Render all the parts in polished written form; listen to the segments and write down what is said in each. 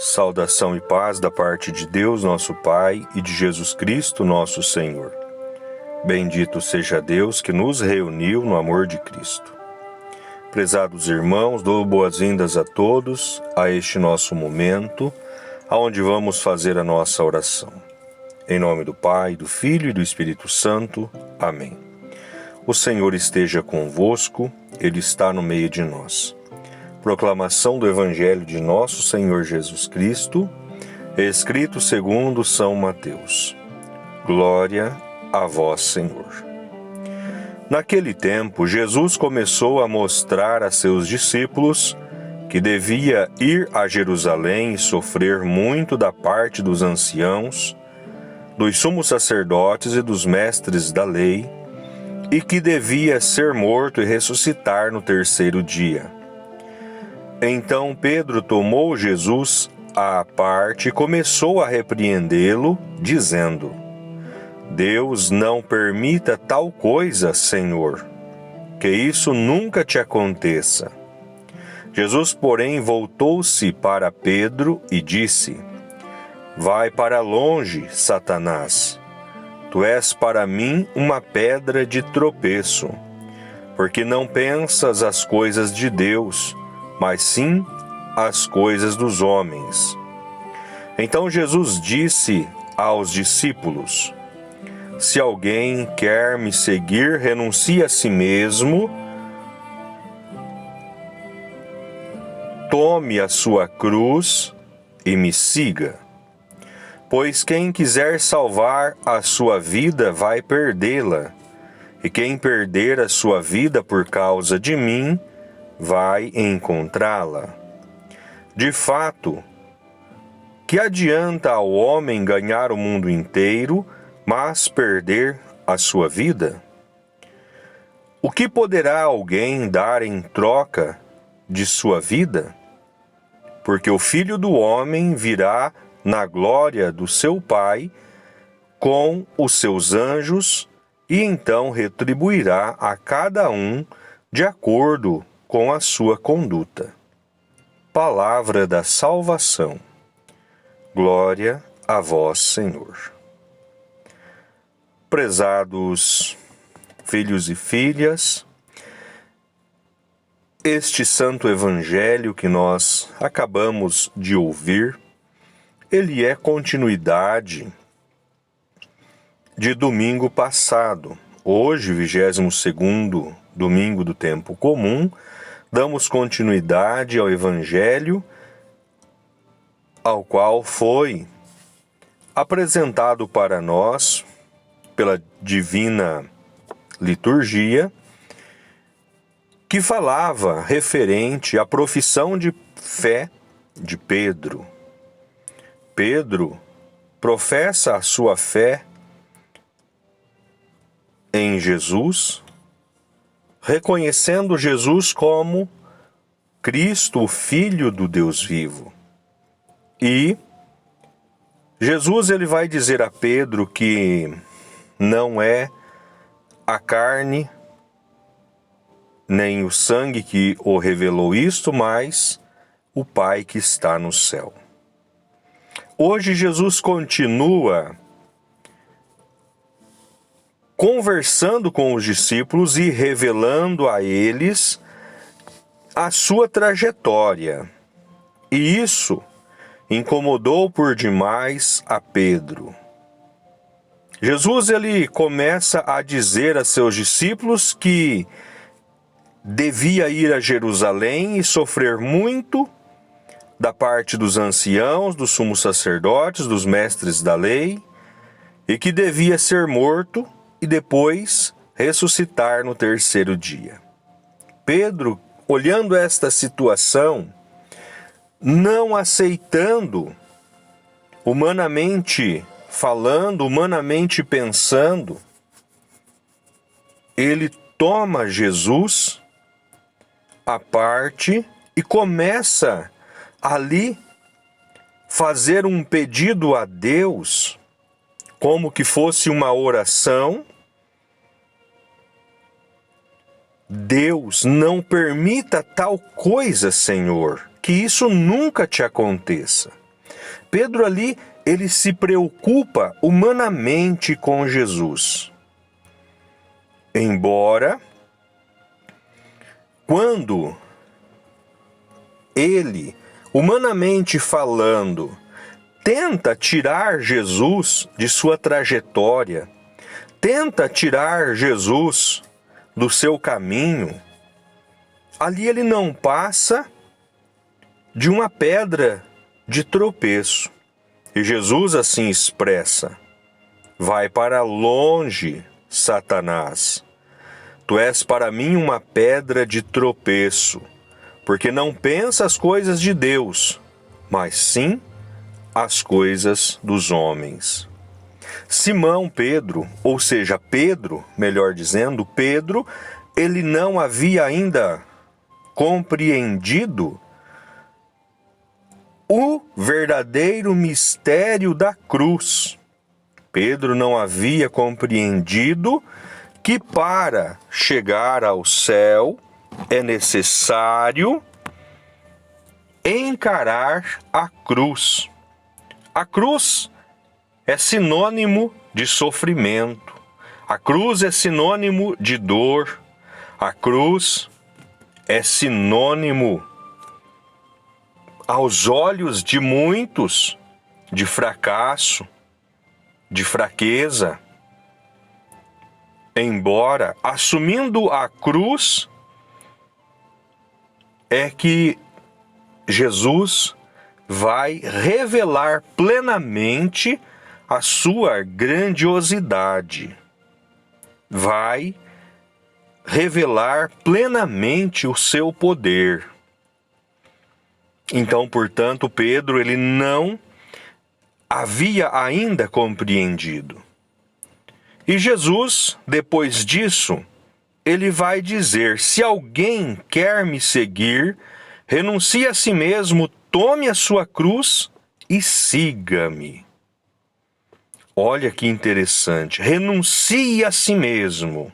Saudação e paz da parte de Deus, nosso Pai, e de Jesus Cristo, nosso Senhor. Bendito seja Deus que nos reuniu no amor de Cristo. Prezados irmãos, dou boas-vindas a todos a este nosso momento, onde vamos fazer a nossa oração. Em nome do Pai, do Filho e do Espírito Santo. Amém. O Senhor esteja convosco, Ele está no meio de nós. Proclamação do Evangelho de nosso Senhor Jesus Cristo, escrito segundo São Mateus. Glória a vós, Senhor. Naquele tempo, Jesus começou a mostrar a seus discípulos que devia ir a Jerusalém e sofrer muito da parte dos anciãos, dos sumos sacerdotes e dos mestres da lei, e que devia ser morto e ressuscitar no terceiro dia. Então Pedro tomou Jesus à parte e começou a repreendê-lo, dizendo: Deus não permita tal coisa, Senhor, que isso nunca te aconteça. Jesus, porém, voltou-se para Pedro e disse: Vai para longe, Satanás. Tu és para mim uma pedra de tropeço, porque não pensas as coisas de Deus, mas sim as coisas dos homens. Então Jesus disse aos discípulos: Se alguém quer me seguir, renuncie a si mesmo, tome a sua cruz e me siga. Pois quem quiser salvar a sua vida vai perdê-la, e quem perder a sua vida por causa de mim vai encontrá-la. De fato, que adianta ao homem ganhar o mundo inteiro, mas perder a sua vida? O que poderá alguém dar em troca de sua vida? Porque o Filho do Homem virá na glória do seu Pai com os seus anjos e então retribuirá a cada um de acordo com a sua conduta. Palavra da salvação. Glória a vós, Senhor. Prezados filhos e filhas, este santo evangelho que nós acabamos de ouvir, ele é continuidade de domingo passado. Hoje, 22º domingo do tempo comum, damos continuidade ao evangelho ao qual foi apresentado para nós pela divina liturgia, que falava referente à profissão de fé de Pedro. Pedro professa a sua fé em Jesus, reconhecendo Jesus como Cristo, o Filho do Deus vivo. E Jesus ele vai dizer a Pedro que não é a carne nem o sangue que o revelou isto, mas o Pai que está no céu. Hoje Jesus continua conversando com os discípulos e revelando a eles a sua trajetória. E isso incomodou por demais a Pedro. Jesus ele começa a dizer a seus discípulos que devia ir a Jerusalém e sofrer muito da parte dos anciãos, dos sumos sacerdotes, dos mestres da lei, e que devia ser morto e depois ressuscitar no terceiro dia. Pedro, olhando esta situação, não aceitando, humanamente falando, humanamente pensando, ele toma Jesus à parte e começa ali fazer um pedido a Deus, como que fosse uma oração. Deus, não permita tal coisa, Senhor, que isso nunca te aconteça. Pedro ali, ele se preocupa humanamente com Jesus. Embora, quando ele, humanamente falando, tenta tirar Jesus de sua trajetória, tenta tirar Jesus do seu caminho, ali ele não passa de uma pedra de tropeço. E Jesus assim expressa: vai para longe, Satanás. Tu és para mim uma pedra de tropeço, porque não pensa as coisas de Deus, mas sim as coisas dos homens. Simão Pedro, ou seja, Pedro, melhor dizendo, Pedro, ele não havia ainda compreendido o verdadeiro mistério da cruz. Pedro não havia compreendido que para chegar ao céu é necessário encarar a cruz. A cruz é sinônimo de sofrimento. A cruz é sinônimo de dor. A cruz é sinônimo, aos olhos de muitos, de fracasso, de fraqueza. Embora assumindo a cruz, é que Jesus vai revelar plenamente a sua grandiosidade. Vai revelar plenamente o seu poder. Então, portanto, Pedro, ele não havia ainda compreendido. E Jesus, depois disso, ele vai dizer: se alguém quer me seguir, renuncie a si mesmo, tome a sua cruz e siga-me. Olha que interessante. Renuncie a si mesmo,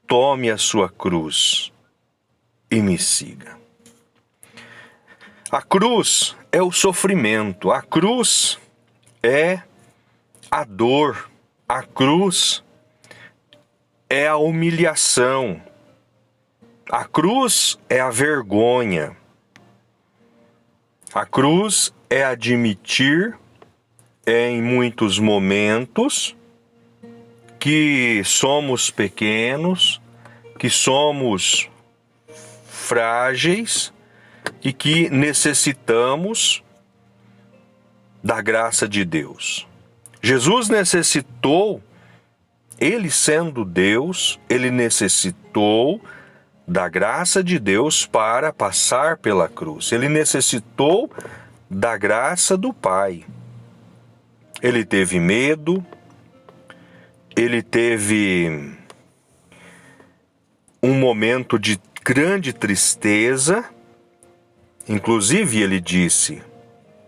tome a sua cruz e me siga. A cruz é o sofrimento, a cruz é a dor, a cruz é a humilhação, a cruz é a vergonha, a cruz é admitir em muitos momentos que somos pequenos, que somos frágeis e que necessitamos da graça de Deus. Jesus necessitou, ele sendo Deus, ele necessitou da graça de Deus para passar pela cruz. Ele necessitou da graça do Pai. Ele teve medo, ele teve um momento de grande tristeza. Inclusive ele disse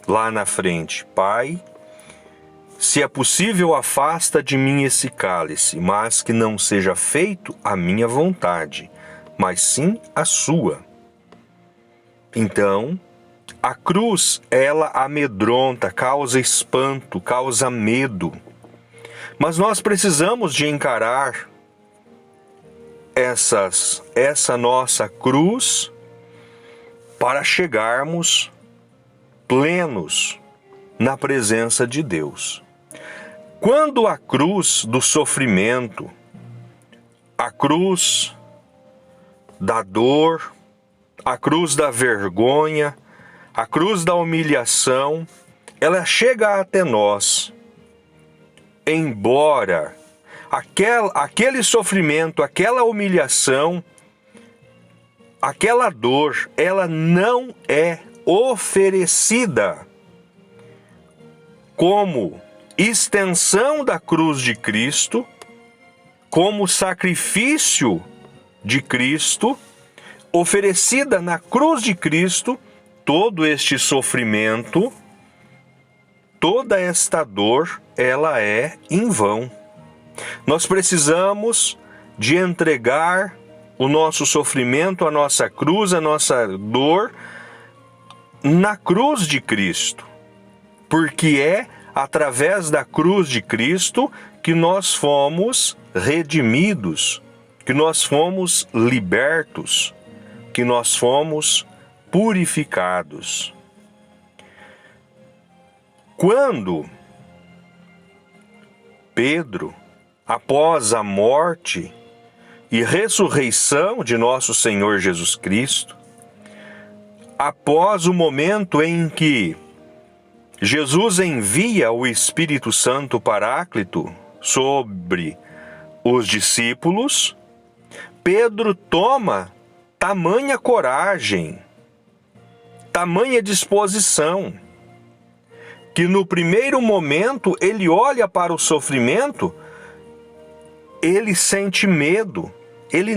lá na frente: Pai, se é possível, afasta de mim esse cálice, mas que não seja feito a minha vontade, mas sim a sua. Então, a cruz, ela amedronta, causa espanto, causa medo. Mas nós precisamos de encarar essa nossa cruz para chegarmos plenos na presença de Deus. Quando a cruz do sofrimento, a cruz da dor, a cruz da vergonha, a cruz da humilhação, ela chega até nós, embora aquele sofrimento, aquela humilhação, aquela dor, ela não é oferecida como extensão da cruz de Cristo, como sacrifício de Cristo, oferecida na cruz de Cristo. Todo este sofrimento, toda esta dor, ela é em vão. Nós precisamos de entregar o nosso sofrimento, a nossa cruz, a nossa dor na cruz de Cristo. porque é através da cruz de Cristo que nós fomos redimidos, que nós fomos libertos, que nós fomos purificados. Quando Pedro, após a morte e ressurreição de nosso Senhor Jesus Cristo, após o momento em que Jesus envia o Espírito Santo Paráclito sobre os discípulos, Pedro toma tamanha coragem, tamanha disposição, que no primeiro momento ele olha para o sofrimento, ele sente medo, ele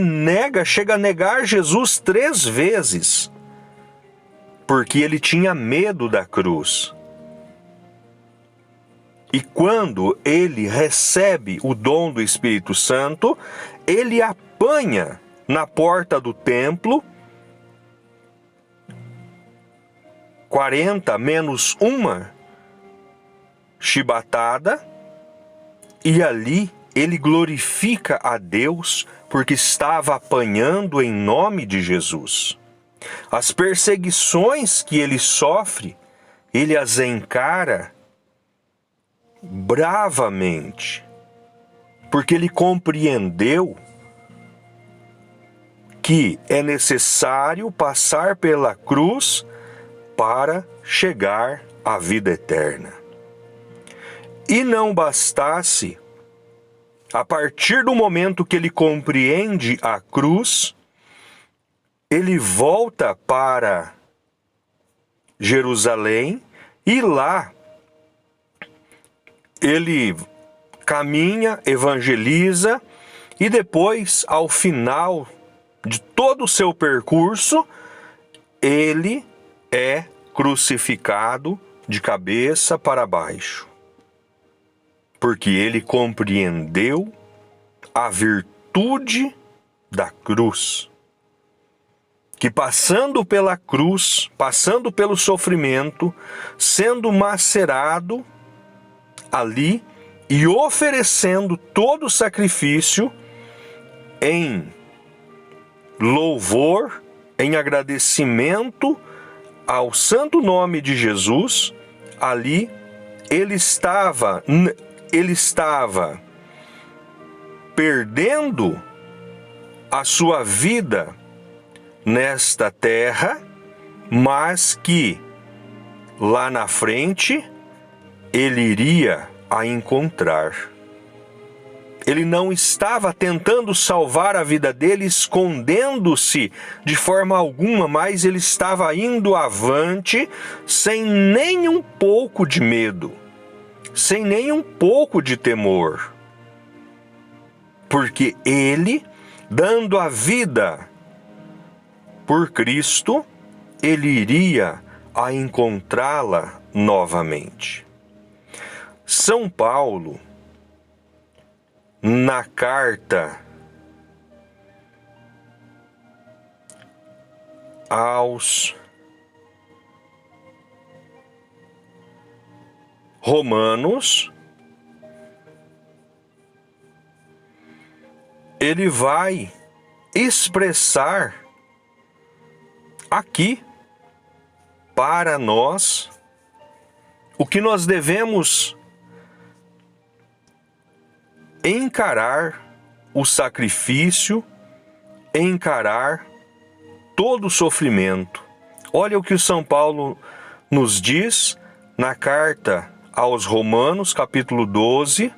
chega a negar Jesus 3 vezes, porque ele tinha medo da cruz. E quando ele recebe o dom do Espírito Santo, ele apanha na porta do templo 40 menos uma chibatada, e ali ele glorifica a Deus porque estava apanhando em nome de Jesus. As perseguições que ele sofre, ele as encara bravamente, porque ele compreendeu que é necessário passar pela cruz para chegar à vida eterna. E não bastasse, a partir do momento que ele compreende a cruz, ele volta para Jerusalém e lá ele caminha, evangeliza e depois, ao final de todo o seu percurso, ele é crucificado de cabeça para baixo, porque ele compreendeu a virtude da cruz, que passando pela cruz, passando pelo sofrimento, sendo macerado ali e oferecendo todo o sacrifício em louvor, em agradecimento ao santo nome de Jesus, ali ele estava perdendo a sua vida nesta terra, mas que lá na frente ele iria a encontrar. Ele não estava tentando salvar a vida dele, escondendo-se de forma alguma, mas ele estava indo avante sem nem um pouco de medo, sem nem um pouco de temor. Porque ele, dando a vida por Cristo, ele iria a encontrá-la novamente. São Paulo, na carta aos Romanos, ele vai expressar aqui para nós o que nós devemos encarar o sacrifício, encarar todo o sofrimento. Olha o que o São Paulo nos diz na carta aos Romanos, capítulo 12,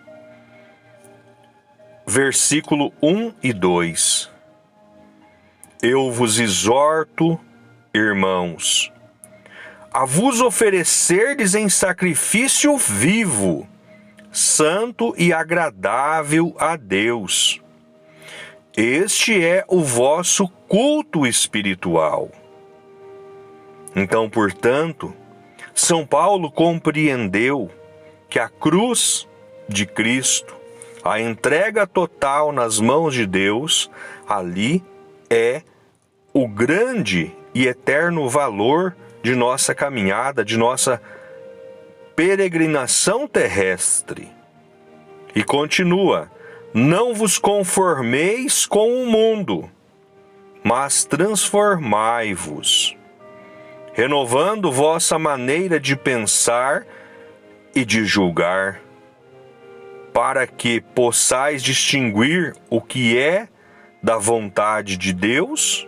versículo 1 e 2. Eu vos exorto, irmãos, a vos oferecerdes em sacrifício vivo, santo e agradável a Deus. Este é o vosso culto espiritual. Então, portanto, São Paulo compreendeu que a cruz de Cristo, a entrega total nas mãos de Deus, ali é o grande e eterno valor de nossa caminhada, de nossa peregrinação terrestre. E continua: não vos conformeis com o mundo, mas transformai-vos, renovando vossa maneira de pensar e de julgar, para que possais distinguir o que é da vontade de Deus,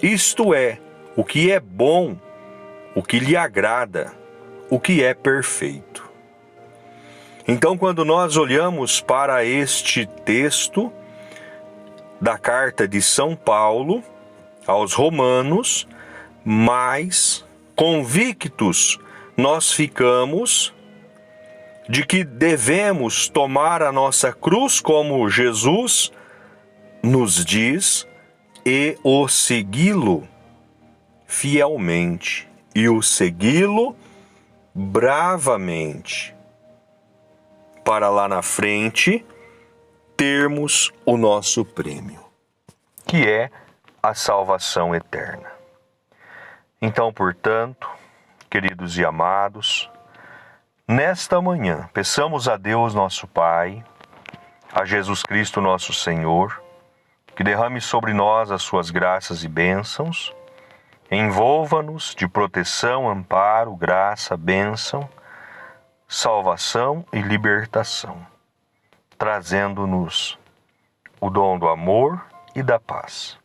isto é, o que é bom, o que lhe agrada, o que é perfeito. Então, quando nós olhamos para este texto da carta de São Paulo aos Romanos, mais convictos nós ficamos de que devemos tomar a nossa cruz, como Jesus nos diz, e o segui-lo fielmente, e o segui-lo bravamente, para lá na frente termos o nosso prêmio, que é a salvação eterna. Então, portanto, queridos e amados, nesta manhã, peçamos a Deus nosso Pai, a Jesus Cristo nosso Senhor, que derrame sobre nós as suas graças e bênçãos, envolva-nos de proteção, amparo, graça, bênção, salvação e libertação, trazendo-nos o dom do amor e da paz.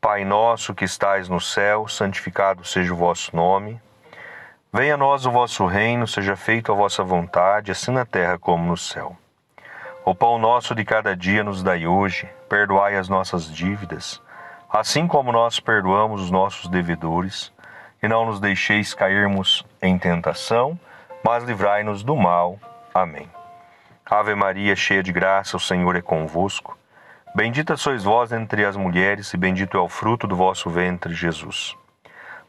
Pai nosso que estais no céu, santificado seja o vosso nome. Venha a nós o vosso reino, seja feita a vossa vontade, assim na terra como no céu. O pão nosso de cada dia nos dai hoje, perdoai as nossas dívidas, assim como nós perdoamos os nossos devedores, e não nos deixeis cairmos em tentação, mas livrai-nos do mal. Amém. Ave Maria, cheia de graça, o Senhor é convosco. Bendita sois vós entre as mulheres, e bendito é o fruto do vosso ventre, Jesus.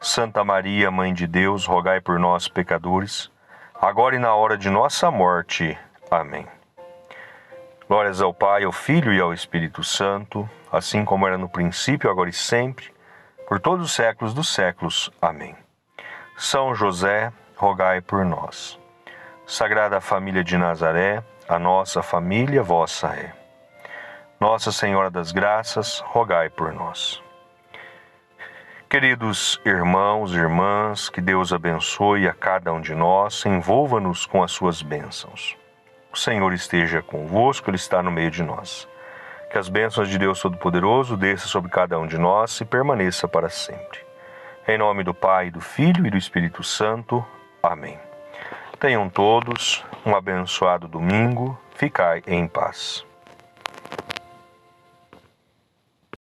Santa Maria, Mãe de Deus, rogai por nós, pecadores, agora e na hora de nossa morte. Amém. Glórias ao Pai, ao Filho e ao Espírito Santo, assim como era no princípio, agora e sempre, por todos os séculos dos séculos. Amém. São José, rogai por nós. Sagrada Família de Nazaré, a nossa família vossa é. Nossa Senhora das Graças, rogai por nós. Queridos irmãos e irmãs, que Deus abençoe a cada um de nós, envolva-nos com as suas bênçãos. O Senhor esteja convosco, Ele está no meio de nós. Que as bênçãos de Deus Todo-Poderoso desçam sobre cada um de nós e permaneça para sempre. Em nome do Pai, do Filho e do Espírito Santo. Amém. Tenham todos um abençoado domingo. Ficai em paz.